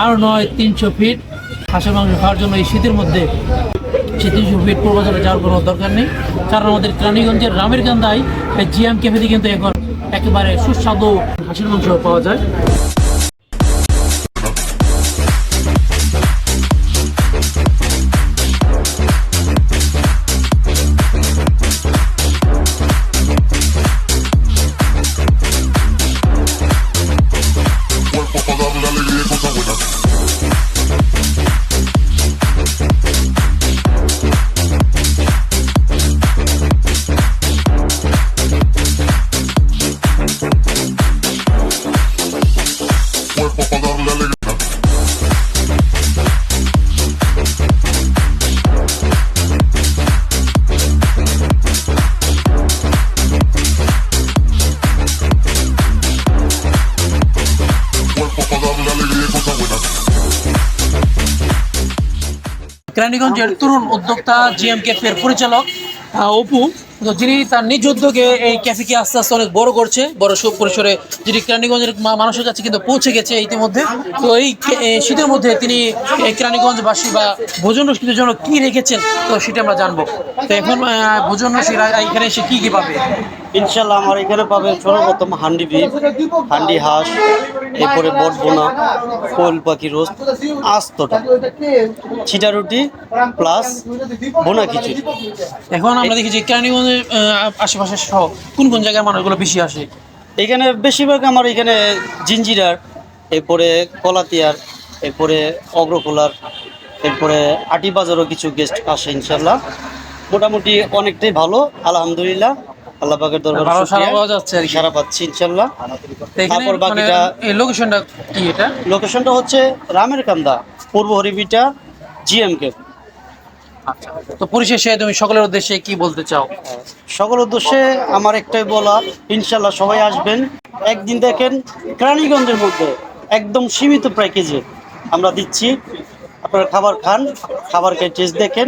আর নয় 300 ফিট হাঁসের মাংস খাওয়ার জন্য এই শীতের মধ্যে 300 ফিট পূর্বাচলে যাওয়ার কোনো দরকার নেই, কারণ আমাদের রানীগঞ্জের রামের কান্দায় জিএম ক্যাফেতে কিন্তু এখন একেবারে সুস্বাদু হাঁসের মাংস পাওয়া যায়। কেরানীগঞ্জের তরুণ উদ্যোক্তা জিএম ক্যাফের পরিচালক অপু, তো যিনি তার নিজ উদ্যোগে এই ক্যাফেকে আস্তে আস্তে অনেক বড় করছে, বড় সব পরিসরে, যেটি কেরানীগঞ্জের মানুষের কাছে কিন্তু পৌঁছে গেছে ইতিমধ্যে। তো এই শীতের মধ্যে তিনি কেরানীগঞ্জবাসী বা ভোজন রসিকদের জন্য কী রেখেছেন, তো সেটা আমরা জানবো। তো এখন ভোজন রসিকরা এখানে এসে কী কী পাবে? ইনশাল্লাহ আমার এখানে পাবে সর্বপ্রথম হান্ডি বিফ, হান্ডি হাঁস, এরপরে বটবোনা, কোয়েল পাখি রোস্ট, আস্তটা, ছিটা রুটি প্লাস বোনা খিচুড়ি। এখন আমরা দেখি যে কেরানীগঞ্জের আশেপাশে সহ কোন কোন জায়গায় মানুষগুলো বেশি আসে? এখানে বেশিরভাগ আমার এখানে জিঞ্জিরার, এরপরে কলাতিয়ার, এরপরে অগ্রকোলার, এরপরে আটিবাজারও কিছু গেস্ট আসে। ইনশাল্লাহ মোটামুটি অনেকটাই ভালো, আলহামদুলিল্লাহ, আল্লাহ পাকের দরবারে ভালো সাড়া শুকরিয়া, পাওয়া যাচ্ছে আর কি। সাড়া পাচ্ছি ইনশাল্লাহ। তারপর বাকিটা এই লোকেশনটা কি? এটা লোকেশনটা হচ্ছে রামের কান্দা, পূর্ব হরিবিটা, জিএমকে। আচ্ছা, তো পরিশেষে তুমি সকলের উদ্দেশ্যে কি বলতে চাও? সকল উদ্দেশ্যে আমার একটাই বলা, ইনশাল্লাহ সবাই আসবেন। একদিন দেখেন কেরানীগঞ্জের মধ্যে একদম সীমিত প্যাকেজে আমরা দিচ্ছি, আপনারা খাবার খান, খাবার খেয়ে টেস্ট দেখেন,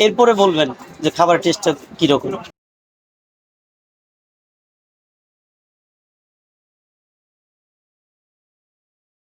এরপরে বলবেন যে খাবার টেস্টটা কীরকম।